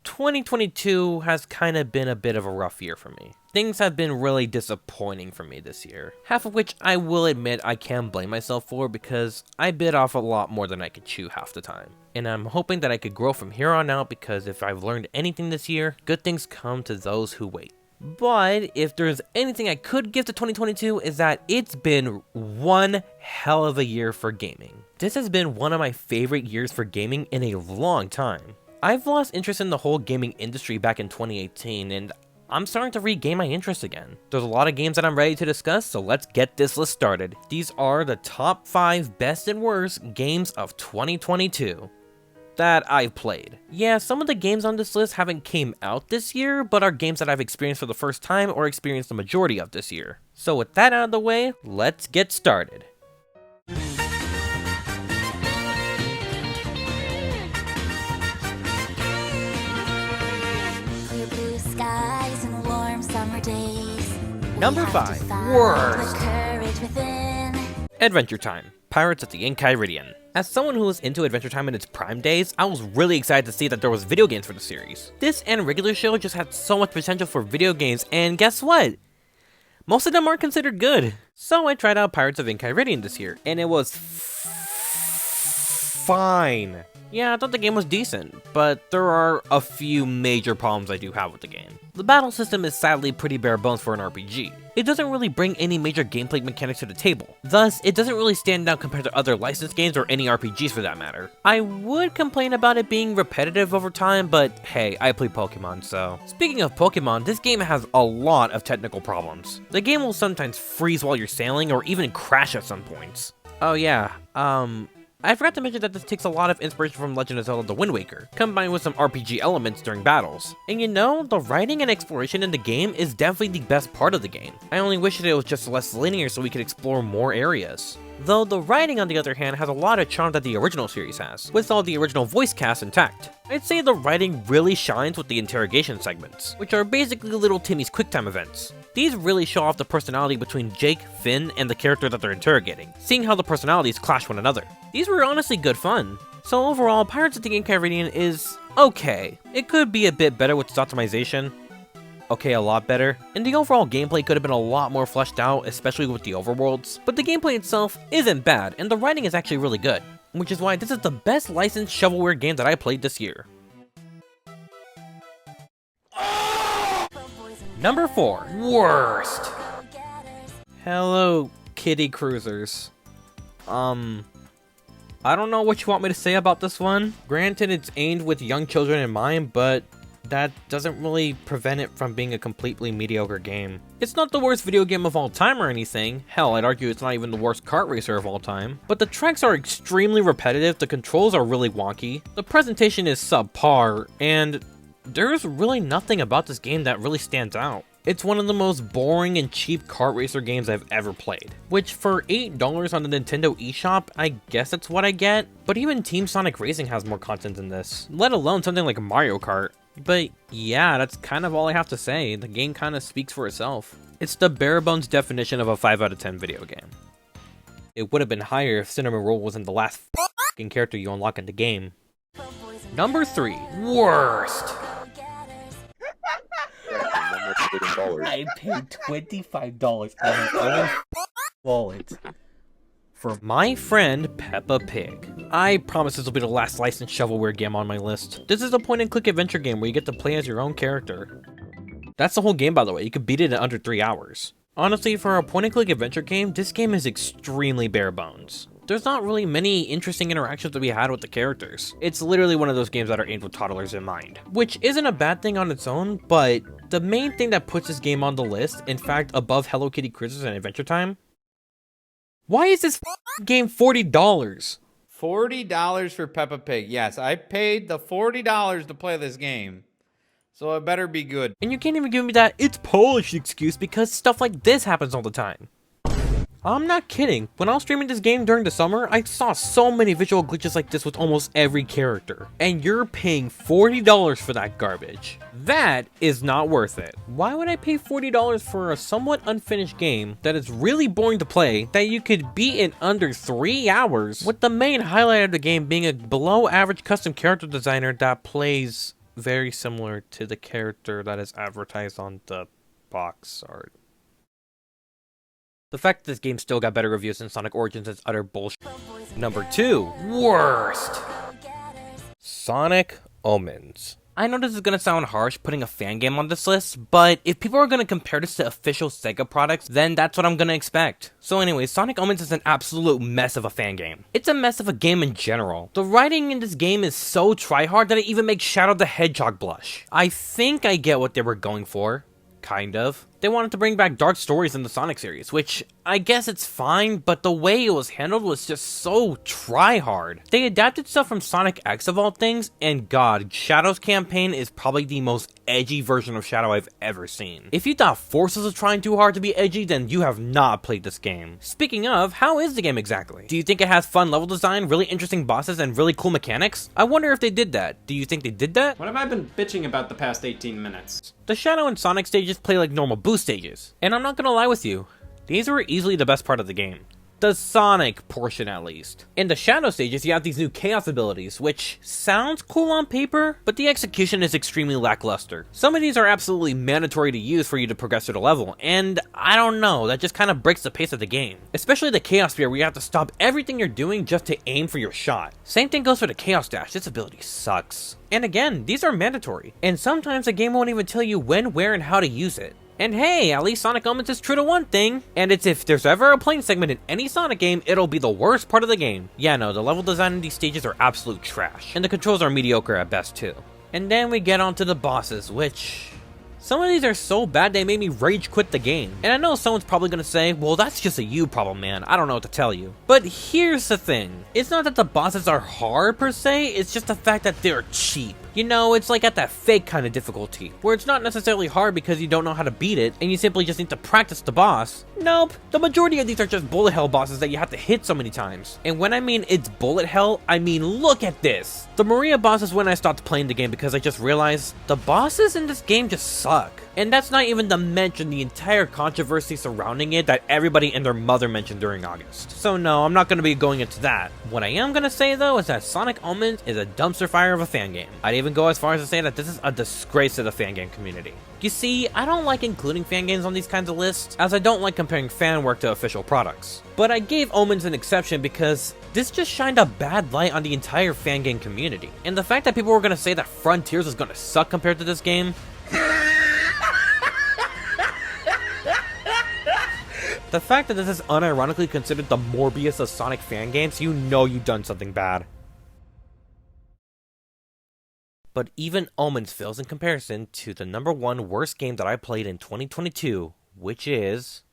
2022 has kind of been a bit of a rough year for me. Things have been really disappointing for me this year, half of which I will admit I can blame myself for because I bit off a lot more than I could chew half the time. And I'm hoping that I could grow from here on out because if I've learned anything this year, good things come to those who wait. But if there's anything I could give to 2022 is that it's been one hell of a year for gaming. This has been one of my favorite years for gaming in a long time. I've lost interest in the whole gaming industry back in 2018 and I'm starting to regain my interest again. There's a lot of games that I'm ready to discuss, so let's get this list started. These are the top 5 best and worst games of 2022. That I've played. Yeah, some of the games on this list haven't came out this year, but are games that I've experienced for the first time or experienced the majority of this year. So with that out of the way, let's get started. Clear blue skies and warm summer days. Number 5. Worst. Adventure Time. Pirates of the Enchiridion. As someone who was into Adventure Time in its prime days, I was really excited to see that there was video games for the series. This and regular show just had so much potential for video games, and guess what? Most of them aren't considered good. So I tried out Pirates of Enchiridion this year, and it was fine. Yeah, I thought the game was decent, but there are a few major problems I do have with the game. The battle system is sadly pretty bare bones for an RPG. It doesn't really bring any major gameplay mechanics to the table. Thus, it doesn't really stand out compared to other licensed games or any RPGs for that matter. I would complain about it being repetitive over time, but hey, I play Pokemon, so. Speaking of Pokemon, this game has a lot of technical problems. The game will sometimes freeze while you're sailing or even crash at some points. Oh yeah, I forgot to mention that this takes a lot of inspiration from Legend of Zelda: The Wind Waker, combined with some RPG elements during battles. And you know, the writing and exploration in the game is definitely the best part of the game. I only wish that it was just less linear so we could explore more areas. Though the writing on the other hand has a lot of charm that the original series has, with all the original voice cast intact. I'd say the writing really shines with the interrogation segments, which are basically little Timmy's QuickTime events. These really show off the personality between Jake, Finn, and the character that they're interrogating, seeing how the personalities clash one another. These were honestly good fun. So overall, Pirates of the Enchiridion is okay. It could be a bit better with its optimization. Okay, a lot better. And the overall gameplay could have been a lot more fleshed out, especially with the overworlds. But the gameplay itself isn't bad, and the writing is actually really good. Which is why this is the best licensed shovelware game that I played this year. Number 4. Worst. Hello, kitty cruisers. I don't know what you want me to say about this one. Granted, it's aimed with young children in mind, but that doesn't really prevent it from being a completely mediocre game. It's not the worst video game of all time or anything. Hell, I'd argue it's not even the worst kart racer of all time. But the tracks are extremely repetitive, the controls are really wonky, the presentation is subpar, and there's really nothing about this game that really stands out. It's one of the most boring and cheap kart racer games I've ever played. Which for $8 on the Nintendo eShop, I guess that's what I get. But even Team Sonic Racing has more content than this, let alone something like Mario Kart. But yeah, that's kind of all I have to say. The game kind of speaks for itself. It's the bare bones definition of a 5 out of 10 video game. It would have been higher if Cinnamon Roll wasn't the last f***ing character you unlock in the game. Number 3. Worst. I paid $25 on my own wallet for My Friend Peppa Pig. I promise this will be the last licensed shovelware game on my list. This is a point-and-click adventure game where you get to play as your own character. That's the whole game, by the way. You could beat it in under 3 hours. Honestly, for a point-and-click adventure game, this game is extremely bare bones. There's not really many interesting interactions to be had with the characters. It's literally one of those games that are aimed with toddlers in mind. Which isn't a bad thing on its own, but the main thing that puts this game on the list, in fact above Hello Kitty Cruisers and Adventure Time, why is this game $40? $40 for Peppa Pig. Yes, I paid the $40 to play this game. So it better be good. And you can't even give me that it's Polish excuse because stuff like this happens all the time. I'm not kidding. When I was streaming this game during the summer, I saw so many visual glitches like this with almost every character. And you're paying $40 for that garbage. That is not worth it. Why would I pay $40 for a somewhat unfinished game that is really boring to play that you could beat in under 3 hours, with the main highlight of the game being a below average custom character designer that plays very similar to the character that is advertised on the box art. The fact that this game still got better reviews than Sonic Origins is utter bullshit. Number 2, worst! Sonic Omens. I know this is gonna sound harsh putting a fan game on this list, but if people are gonna compare this to official Sega products, then that's what I'm gonna expect. So anyway, Sonic Omens is an absolute mess of a fan game. It's a mess of a game in general. The writing in this game is so tryhard that it even makes Shadow the Hedgehog blush. I think I get what they were going for. Kind of. They wanted to bring back dark stories in the Sonic series, which I guess it's fine, but the way it was handled was just so try-hard. They adapted stuff from Sonic X of all things, and god, Shadow's campaign is probably the most edgy version of Shadow I've ever seen. If you thought Forces was trying too hard to be edgy, then you have not played this game. Speaking of, how is the game exactly? Do you think it has fun level design, really interesting bosses, and really cool mechanics? I wonder if they did that. Do you think they did that? What have I been bitching about the past 18 minutes? The Shadow and Sonic stages play like normal boost stages, and I'm not gonna lie with you, these were easily the best part of the game. The Sonic portion at least. In the Shadow stages, you have these new Chaos abilities, which sounds cool on paper, but the execution is extremely lackluster. Some of these are absolutely mandatory to use for you to progress through the level, and I don't know, that just kind of breaks the pace of the game. Especially the Chaos Sphere, where you have to stop everything you're doing just to aim for your shot. Same thing goes for the Chaos Dash, this ability sucks. And again, these are mandatory, and sometimes the game won't even tell you when, where, and how to use it. And hey, at least Sonic Omens is true to one thing, and it's if there's ever a playing segment in any Sonic game, it'll be the worst part of the game. Yeah, no, the level design in these stages are absolute trash, and the controls are mediocre at best too. And then we get onto the bosses, which... some of these are so bad they made me rage quit the game. And I know someone's probably gonna say, well that's just a you problem, man, I don't know what to tell you. But here's the thing, it's not that the bosses are hard per se, it's just the fact that they're cheap. You know, it's like at that fake kind of difficulty, where it's not necessarily hard because you don't know how to beat it, and you simply just need to practice the boss. Nope, the majority of these are just bullet hell bosses that you have to hit so many times. And when I mean it's bullet hell, I mean look at this! The Maria boss is when I stopped playing the game because I just realized the bosses in this game just suck. And that's not even to mention the entire controversy surrounding it that everybody and their mother mentioned during August. So no, I'm not going to be going into that. What I am going to say though is that Sonic Omens is a dumpster fire of a fan game. I'd even go as far as to say that this is a disgrace to the fan game community. You see, I don't like including fan games on these kinds of lists, as I don't like comparing fan work to official products. But I gave Omens an exception because this just shined a bad light on the entire fan game community. And the fact that people were going to say that Frontiers is going to suck compared to this game... the fact that this is unironically considered the Morbius of Sonic fan games, you know you've done something bad. But even Omens fails in comparison to the #1 worst game that I played in 2022, which is...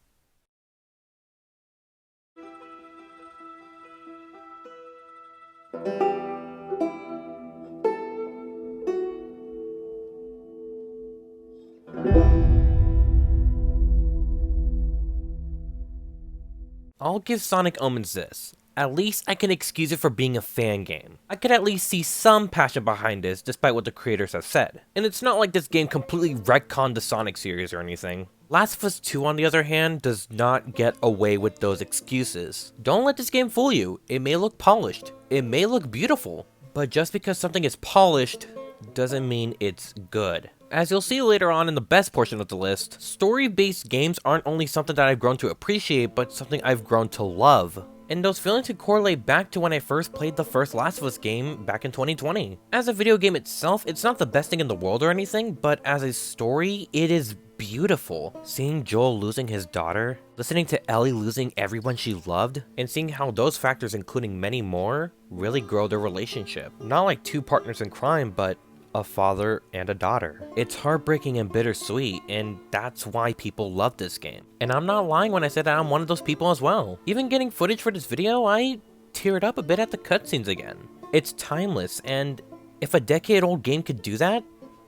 I'll give Sonic Omens this. At least I can excuse it for being a fan game. I could at least see some passion behind this, despite what the creators have said. And it's not like this game completely retconned the Sonic series or anything. Last of Us 2, on the other hand, does not get away with those excuses. Don't let this game fool you. It may look polished. It may look beautiful. But just because something is polished doesn't mean it's good. As you'll see later on in the best portion of the list, story-based games aren't only something that I've grown to appreciate, but something I've grown to love. And those feelings could correlate back to when I first played the first Last of Us game back in 2020. As a video game itself, it's not the best thing in the world or anything, but as a story, it is beautiful. Seeing Joel losing his daughter, listening to Ellie losing everyone she loved, and seeing how those factors, including many more, really grow their relationship. Not like two partners in crime, but a father and a daughter. It's heartbreaking and bittersweet, and that's why people love this game. And I'm not lying when I said that I'm one of those people as well. Even getting footage for this video, I teared up a bit at the cutscenes again. It's timeless, and if a decade-old game could do that,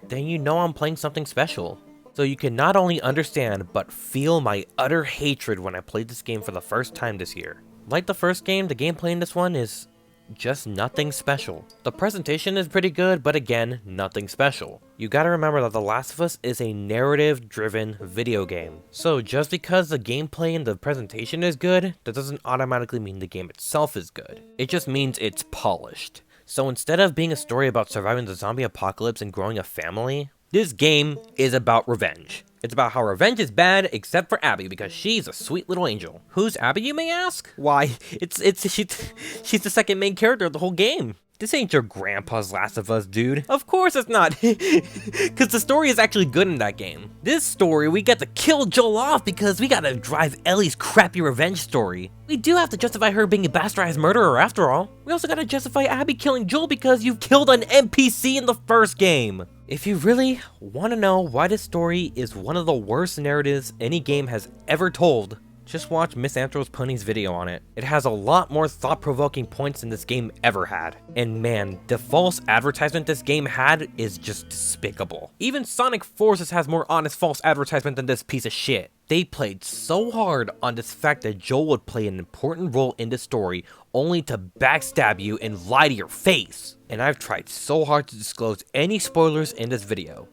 then you know I'm playing something special. So you can not only understand, but feel my utter hatred when I played this game for the first time this year. Like the first game, the gameplay in this one is just nothing special. The presentation is pretty good, but again, nothing special. You gotta remember that The Last of Us is a narrative-driven video game. So just because the gameplay and the presentation is good, that doesn't automatically mean the game itself is good. It just means it's polished. So instead of being a story about surviving the zombie apocalypse and growing a family, this game is about revenge. It's about how revenge is bad, except for Abby, because she's a sweet little angel. Who's Abby, you may ask? Why, she's the second main character of the whole game. This ain't your grandpa's Last of Us, dude. Of course it's not, because the story is actually good in that game. This story, we get to kill Joel off because we gotta drive Ellie's crappy revenge story. We do have to justify her being a bastardized murderer after all. We also gotta justify Abby killing Joel because you've killed an NPC in the first game. If you really want to know why this story is one of the worst narratives any game has ever told, just watch Miss Anthro's Pony's video on it. It has a lot more thought-provoking points than this game ever had. And man, the false advertisement this game had is just despicable. Even Sonic Forces has more honest false advertisement than this piece of shit. They played so hard on this fact that Joel would play an important role in the story only to backstab you and lie to your face. And I've tried so hard to disclose any spoilers in this video,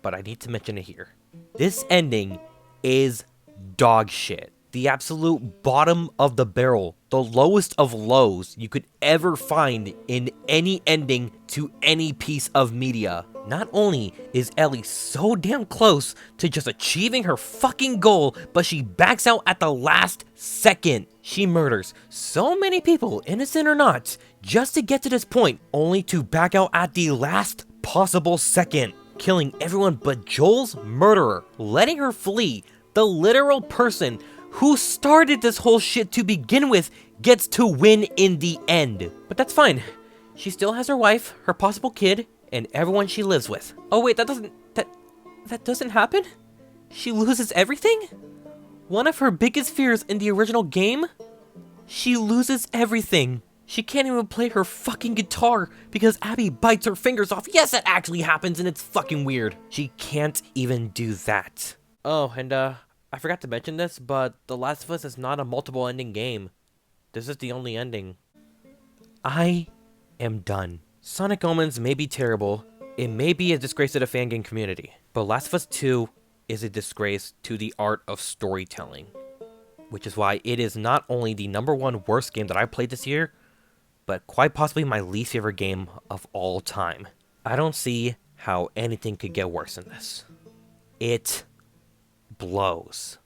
but I need to mention it here. This ending is dog shit. The absolute bottom of the barrel, the lowest of lows you could ever find in any ending to any piece of media. Not only is Ellie so damn close to just achieving her fucking goal, but she backs out at the last second. She murders so many people, innocent or not, just to get to this point, only to back out at the last possible second, killing everyone but Joel's murderer, letting her flee. The literal person who started this whole shit to begin with gets to win in the end. But that's fine. She still has her wife, her possible kid, and everyone she lives with. Oh wait, that doesn't happen? She loses everything? One of her biggest fears in the original game? She loses everything. She can't even play her fucking guitar because Abby bites her fingers off. Yes, that actually happens and it's fucking weird. She can't even do that. Oh, and I forgot to mention this, but The Last of Us is not a multiple ending game. This is the only ending. I am done. Sonic Omens may be terrible, it may be a disgrace to the fan game community, but Last of Us 2 is a disgrace to the art of storytelling. Which is why it is not only the #1 worst game that I played this year, but quite possibly my least favorite game of all time. I don't see how anything could get worse than this. It blows.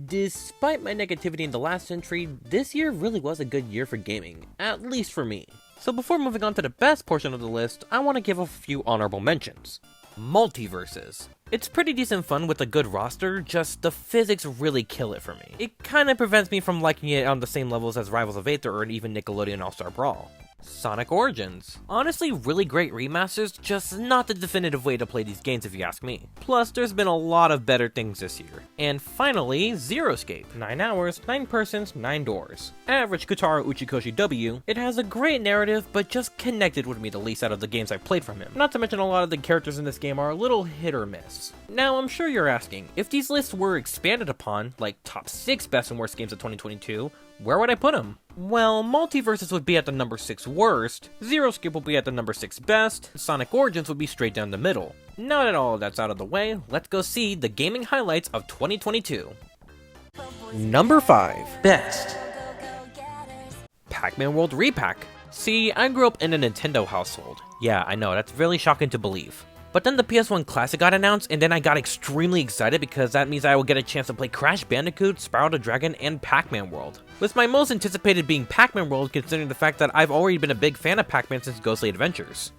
Despite my negativity in the last entry, this year really was a good year for gaming, at least for me. So before moving on to the best portion of the list, I want to give a few honorable mentions. Multiverses. It's pretty decent fun with a good roster, just the physics really kill it for me. It kinda prevents me from liking it on the same levels as Rivals of Aether or even Nickelodeon All-Star Brawl. Sonic Origins. Honestly, really great remasters, just not the definitive way to play these games if you ask me. Plus, there's been a lot of better things this year. And finally, Zero Escape. 9 hours, 9 persons, 9 doors. Average Kotaro Uchikoshi W, it has a great narrative, but just connected with me the least out of the games I've played from him. Not to mention a lot of the characters in this game are a little hit or miss. Now, I'm sure you're asking, if these lists were expanded upon, like top 6 best and worst games of 2022, where would I put them? Well, Multiverses would be at the number 6 worst, Zero Escape would be at the number 6 best, Sonic Origins would be straight down the middle. Now that all of that's out of the way, let's go see the gaming highlights of 2022. Number 5. Best. Pac-Man World Repack. See, I grew up in a Nintendo household. Yeah, I know, that's really shocking to believe. But then the PS1 Classic got announced, and then I got extremely excited because that means I will get a chance to play Crash Bandicoot, Spyro the Dragon, and Pac-Man World. With my most anticipated being Pac-Man World, considering the fact that I've already been a big fan of Pac-Man since Ghostly Adventures.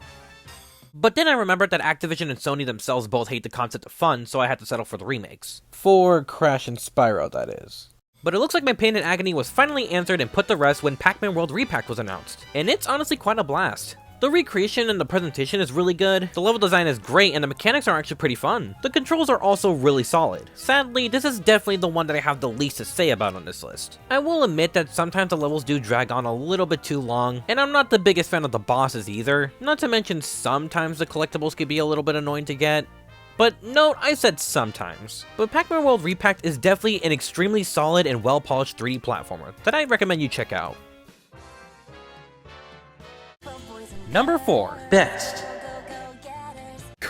But then I remembered that Activision and Sony themselves both hate the concept of fun, so I had to settle for the remakes. For Crash and Spyro, that is. But it looks like my pain and agony was finally answered and put to rest when Pac-Man World Repack was announced. And it's honestly quite a blast. The recreation and the presentation is really good, the level design is great, and the mechanics are actually pretty fun. The controls are also really solid. Sadly, this is definitely the one that I have the least to say about on this list. I will admit that sometimes the levels do drag on a little bit too long, and I'm not the biggest fan of the bosses either, not to mention sometimes the collectibles can be a little bit annoying to get. But note, I said sometimes. But Pac-Man World Repacked is definitely an extremely solid and well-polished 3D platformer that I recommend you check out. Number 4. Best.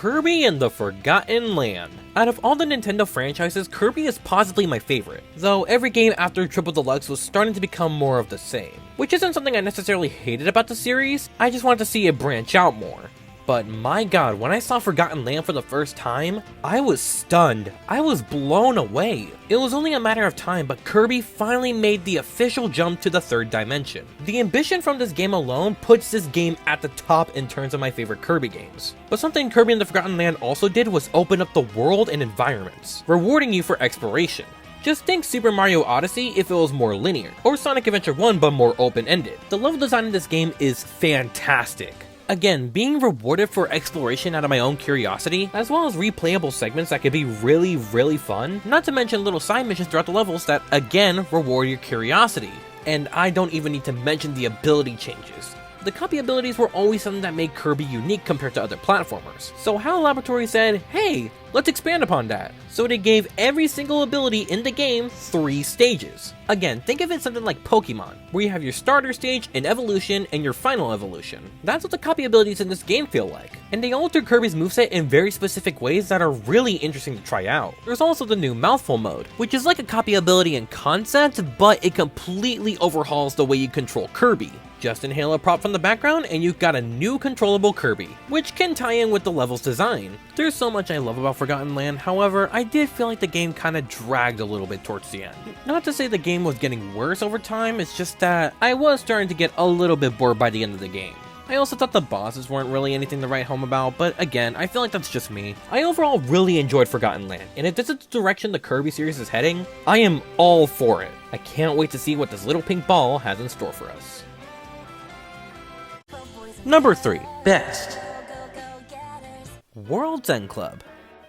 Kirby and the Forgotten Land. Out of all the Nintendo franchises, Kirby is possibly my favorite, though every game after Triple Deluxe was starting to become more of the same. Which isn't something I necessarily hated about the series, I just wanted to see it branch out more. But my god, when I saw Forgotten Land for the first time, I was stunned. I was blown away. It was only a matter of time, but Kirby finally made the official jump to the third dimension. The ambition from this game alone puts this game at the top in terms of my favorite Kirby games. But something Kirby and the Forgotten Land also did was open up the world and environments, rewarding you for exploration. Just think Super Mario Odyssey if it was more linear, or Sonic Adventure 1 but more open-ended. The level design in this game is fantastic. Again, being rewarded for exploration out of my own curiosity, as well as replayable segments that could be really fun, not to mention little side missions throughout the levels that, again, reward your curiosity. And I don't even need to mention the ability changes. The copy abilities were always something that made Kirby unique compared to other platformers. So HAL Laboratory said, hey, let's expand upon that. So they gave every single ability in the game 3 stages. Again, think of it something like Pokemon, where you have your starter stage, an evolution, and your final evolution. That's what the copy abilities in this game feel like. And they alter Kirby's moveset in very specific ways that are really interesting to try out. There's also the new Mouthful mode, which is like a copy ability in concept, but it completely overhauls the way you control Kirby. Just inhale a prop from the background and you've got a new controllable Kirby, which can tie in with the level's design. There's so much I love about Forgotten Land, however, I did feel like the game kinda dragged a little bit towards the end. Not to say the game was getting worse over time, it's just that I was starting to get a little bit bored by the end of the game. I also thought the bosses weren't really anything to write home about, but again, I feel like that's just me. I overall really enjoyed Forgotten Land, and if this is the direction the Kirby series is heading, I am all for it. I can't wait to see what this little pink ball has in store for us. Number 3. Best. World's End Club.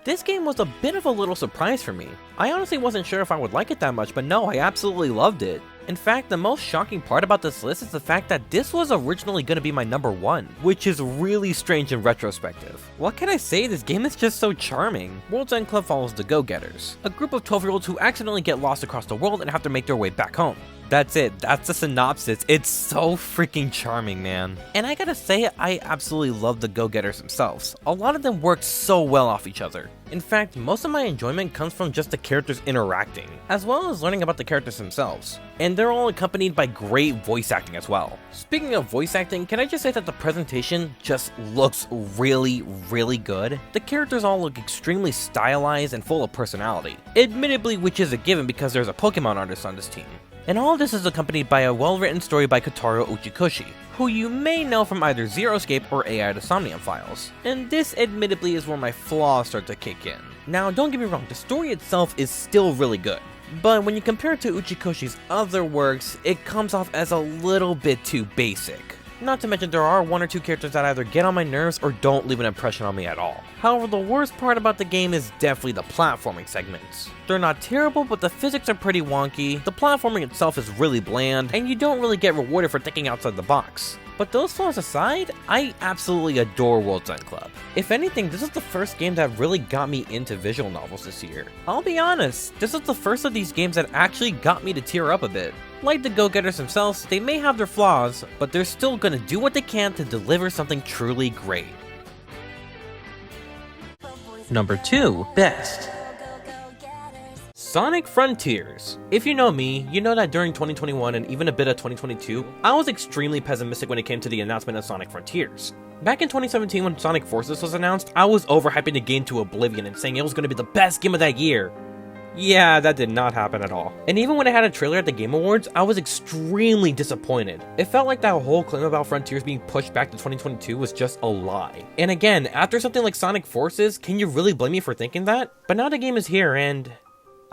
This game was a bit of a little surprise for me. I honestly wasn't sure if I would like it that much, but no, I absolutely loved it. In fact, the most shocking part about this list is the fact that this was originally going to be my number 1, which is really strange in retrospective. What can I say, this game is just so charming. World's End Club follows the Go-Getters, a group of 12-year-olds who accidentally get lost across the world and have to make their way back home. That's it, that's the synopsis. It's so freaking charming, man. And I gotta say, I absolutely love the Go-Getters themselves. A lot of them work so well off each other. In fact, most of my enjoyment comes from just the characters interacting, as well as learning about the characters themselves. And they're all accompanied by great voice acting as well. Speaking of voice acting, can I just say that the presentation just looks really good? The characters all look extremely stylized and full of personality. Admittedly, which is a given because there's a Pokemon artist on this team. And all this is accompanied by a well-written story by Kotaro Uchikoshi, who you may know from either Zero Escape or AI the Somnium Files. And this admittedly is where my flaws start to kick in. Now don't get me wrong, the story itself is still really good, but when you compare it to Uchikoshi's other works, it comes off as a little bit too basic. Not to mention there are 1 or 2 characters that either get on my nerves or don't leave an impression on me at all. However, the worst part about the game is definitely the platforming segments. They're not terrible, but the physics are pretty wonky, the platforming itself is really bland, and you don't really get rewarded for thinking outside the box. But those flaws aside, I absolutely adore World's End Club. If anything, this is the first game that really got me into visual novels this year. I'll be honest, this is the first of these games that actually got me to tear up a bit. Like the Go-Getters themselves, they may have their flaws, but they're still gonna do what they can to deliver something truly great. Number 2. Best. Sonic Frontiers. If you know me, you know that during 2021 and even a bit of 2022, I was extremely pessimistic when it came to the announcement of Sonic Frontiers. Back in 2017 when Sonic Forces was announced, I was overhyping the game to oblivion and saying it was going to be the best game of that year. Yeah, that did not happen at all. And even when it had a trailer at the Game Awards, I was extremely disappointed. It felt like that whole claim about Frontiers being pushed back to 2022 was just a lie. And again, after something like Sonic Forces, can you really blame me for thinking that? But now the game is here and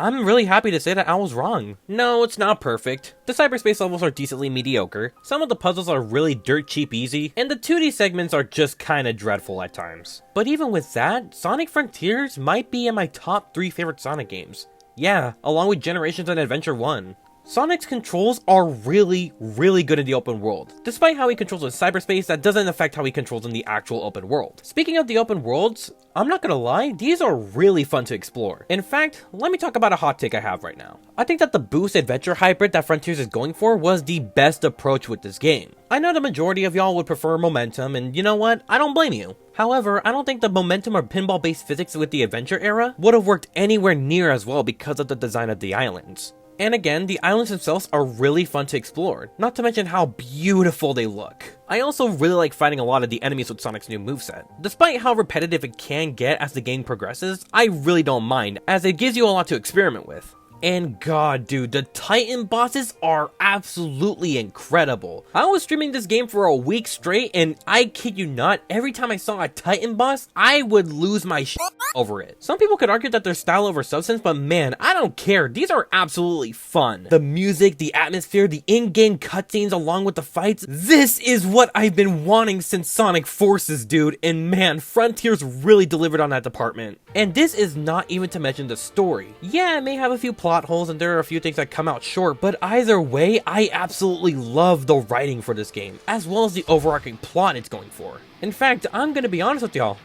I'm really happy to say that I was wrong. No, it's not perfect. The cyberspace levels are decently mediocre, some of the puzzles are really dirt cheap easy, and the 2D segments are just kinda dreadful at times. But even with that, Sonic Frontiers might be in my top 3 favorite Sonic games. Yeah, along with Generations and Adventure 1. Sonic's controls are really good in the open world. Despite how he controls in cyberspace, that doesn't affect how he controls in the actual open world. Speaking of the open worlds, I'm not gonna lie, these are really fun to explore. In fact, let me talk about a hot take I have right now. I think that the boost adventure hybrid that Frontiers is going for was the best approach with this game. I know the majority of y'all would prefer momentum, and you know what? I don't blame you. However, I don't think the momentum or pinball-based physics with the adventure era would have worked anywhere near as well because of the design of the islands. And again, the islands themselves are really fun to explore, not to mention how beautiful they look. I also really like fighting a lot of the enemies with Sonic's new moveset. Despite how repetitive it can get as the game progresses, I really don't mind, as it gives you a lot to experiment with. And god dude, the Titan bosses are absolutely incredible. I was streaming this game for a week straight, and I kid you not, every time I saw a Titan boss, I would lose my shit over it. Some people could argue that they're style over substance, but man, I don't care. These are absolutely fun. The music, the atmosphere, the in-game cutscenes along with the fights, this is what I've been wanting since Sonic Forces, dude, and man, Frontiers really delivered on that department. And this is not even to mention the story. Yeah, it may have a few plot holes and there are a few things that come out short, but either way, I absolutely love the writing for this game, as well as the overarching plot it's going for. In fact, I'm gonna be honest with y'all,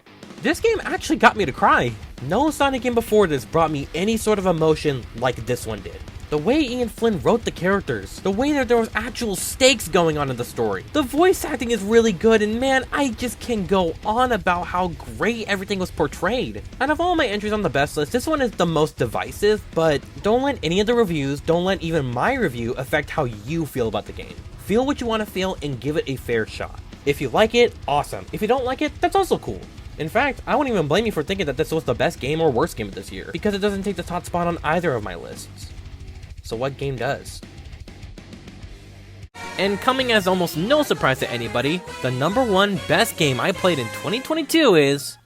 this game actually got me to cry. No Sonic game before this brought me any sort of emotion like this one did. The way Ian Flynn wrote the characters, the way that there was actual stakes going on in the story. The voice acting is really good, and man, I just can go on about how great everything was portrayed. Out of all my entries on the best list, this one is the most divisive, but don't let any of the reviews, don't let even my review affect how you feel about the game. Feel what you want to feel and give it a fair shot. If you like it, awesome. If you don't like it, that's also cool. In fact, I wouldn't even blame you for thinking that this was the best game or worst game of this year, because it doesn't take the top spot on either of my lists. So what game does? And coming as almost no surprise to anybody, the #1 best game I played in 2022 is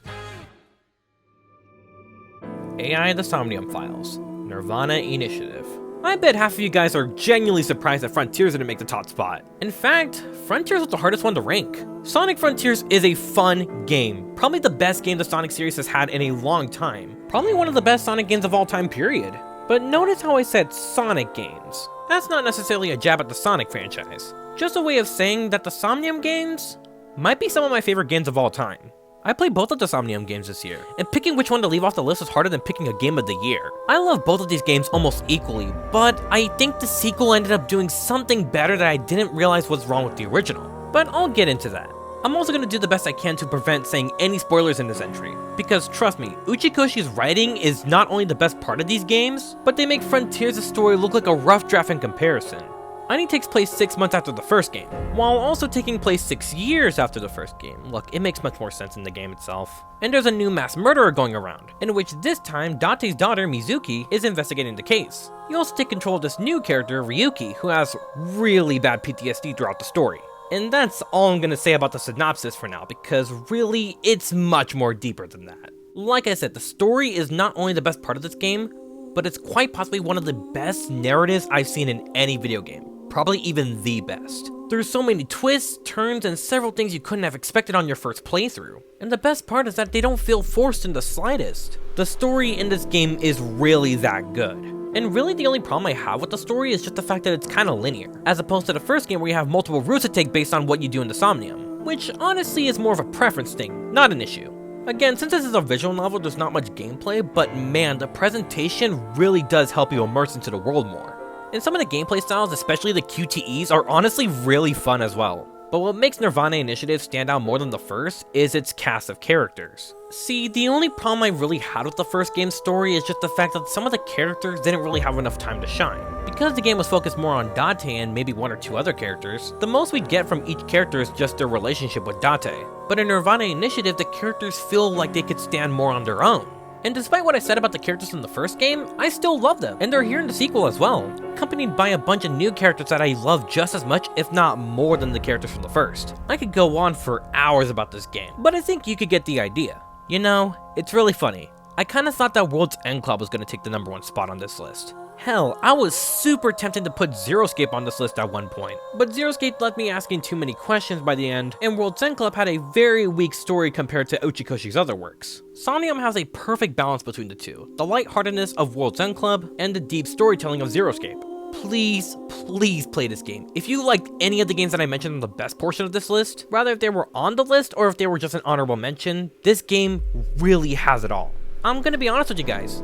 AI The Somnium Files, Nirvana Initiative. I bet half of you guys are genuinely surprised that Frontiers didn't make the top spot. In fact, Frontiers was the hardest one to rank. Sonic Frontiers is a fun game, probably the best game the Sonic series has had in a long time. Probably one of the best Sonic games of all time, period. But notice how I said Sonic games. That's not necessarily a jab at the Sonic franchise. Just a way of saying that the Somnium games might be some of my favorite games of all time. I played both of the Somnium games this year, and picking which one to leave off the list is harder than picking a game of the year. I love both of these games almost equally, but I think the sequel ended up doing something better that I didn't realize was wrong with the original. But I'll get into that. I'm also going to do the best I can to prevent saying any spoilers in this entry, because trust me, Uchikoshi's writing is not only the best part of these games, but they make Frontiers' story look like a rough draft in comparison. Ini takes place 6 months after the first game, while also taking place 6 years after the first game. Look, it makes much more sense in the game itself. And there's a new mass murderer going around, in which this time Date's daughter Mizuki is investigating the case. You also take control of this new character, Ryuki, who has really bad PTSD throughout the story. And that's all I'm gonna say about the synopsis for now, because really, it's much more deeper than that. Like I said, the story is not only the best part of this game, but it's quite possibly one of the best narratives I've seen in any video game. Probably even the best. There's so many twists, turns, and several things you couldn't have expected on your first playthrough. And the best part is that they don't feel forced in the slightest. The story in this game is really that good. And really the only problem I have with the story is just the fact that it's kinda linear, as opposed to the first game where you have multiple routes to take based on what you do in the Somnium, which honestly is more of a preference thing, not an issue. Again, since this is a visual novel, there's not much gameplay, but man, the presentation really does help you immerse into the world more. And some of the gameplay styles, especially the QTEs, are honestly really fun as well. But what makes Nirvana Initiative stand out more than the first is its cast of characters. See, the only problem I really had with the first game's story is just the fact that some of the characters didn't really have enough time to shine. Because the game was focused more on Date and maybe 1 or 2 other characters, the most we get from each character is just their relationship with Date. But in Nirvana Initiative, the characters feel like they could stand more on their own. And despite what I said about the characters in the first game, I still love them, and they're here in the sequel as well, accompanied by a bunch of new characters that I love just as much, if not more than the characters from the first. I could go on for hours about this game, but I think you could get the idea. You know, it's really funny. I kinda thought that World's End Club was gonna take the #1 spot on this list. Hell, I was super tempted to put Zeroscape on this list at one point, but Zeroscape left me asking too many questions by the end, and World's End Club had a very weak story compared to Uchikoshi's other works. Somnium has a perfect balance between the two, the lightheartedness of World's End Club and the deep storytelling of Zeroscape. please, please play this game. If you liked any of the games that I mentioned in the best portion of this list, rather if they were on the list or if they were just an honorable mention, this game really has it all. I'm gonna be honest with you guys.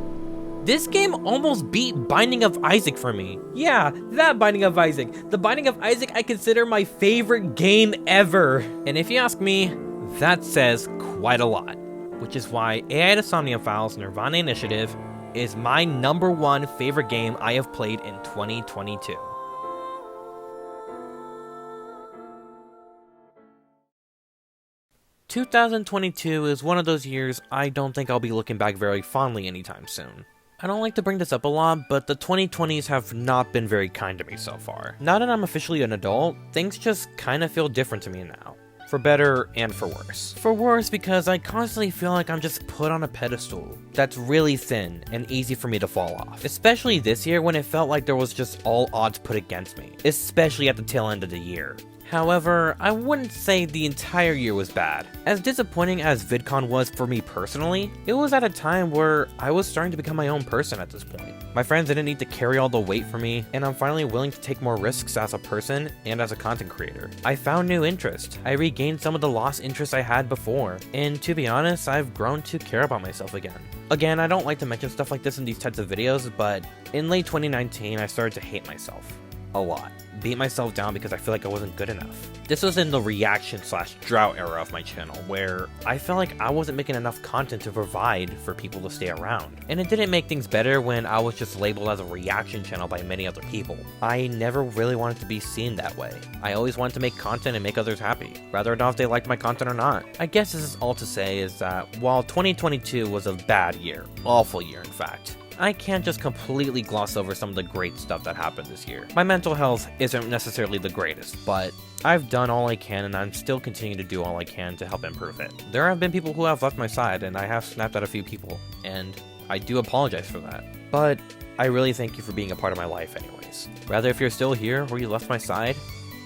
This game almost beat Binding of Isaac for me. Yeah, that Binding of Isaac. The Binding of Isaac I consider my favorite game ever. And if you ask me, that says quite a lot. Which is why AI to Somniophiles Nirvana Initiative is my #1 favorite game I have played in 2022. "2022 is one of those years I don't think I'll be looking back very fondly anytime soon. I don't like to bring this up a lot, but the 2020s have not been very kind to me so far. Now that I'm officially an adult, things just kind of feel different to me now. For better and for worse. For worse because I constantly feel like I'm just put on a pedestal that's really thin and easy for me to fall off. Especially this year when it felt like there was just all odds put against me, especially at the tail end of the year. However, I wouldn't say the entire year was bad. As disappointing as VidCon was for me personally, it was at a time where I was starting to become my own person at this point. My friends didn't need to carry all the weight for me, and I'm finally willing to take more risks as a person and as a content creator. I found new interest. I regained some of the lost interest I had before, and to be honest, I've grown to care about myself again. Again, I don't like to mention stuff like this in these types of videos, but in late 2019, I started to hate myself. A lot. Beat myself down because I feel like I wasn't good enough. This was in the reaction/drought era of my channel, where I felt like I wasn't making enough content to provide for people to stay around. And it didn't make things better when I was just labeled as a reaction channel by many other people. I never really wanted to be seen that way. I always wanted to make content and make others happy, whether or not if they liked my content or not. I guess this is all to say is that while 2022 was a bad year, awful year in fact, I can't just completely gloss over some of the great stuff that happened this year. My mental health isn't necessarily the greatest, but I've done all I can and I'm still continuing to do all I can to help improve it. There have been people who have left my side and I have snapped at a few people, and I do apologize for that. But I really thank you for being a part of my life anyways. Rather if you're still here or you left my side,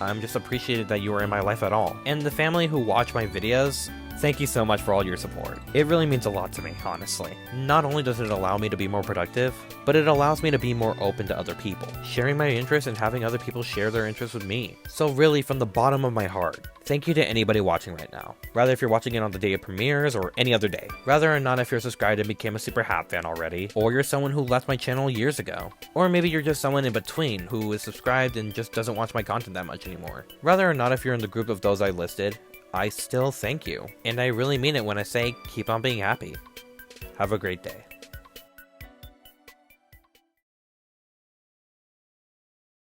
I'm just appreciated that you were in my life at all. And the family who watch my videos, thank you so much for all your support. It really means a lot to me, honestly. Not only does it allow me to be more productive, but it allows me to be more open to other people, sharing my interests and having other people share their interests with me. So really, from the bottom of my heart, thank you to anybody watching right now. Rather if you're watching it on the day it premieres or any other day. Rather or not if you're subscribed and became a Super Hat fan already, or you're someone who left my channel years ago. Or maybe you're just someone in between who is subscribed and just doesn't watch my content that much anymore. Rather or not if you're in the group of those I listed, I still thank you. And I really mean it when I say keep on being happy. Have a great day.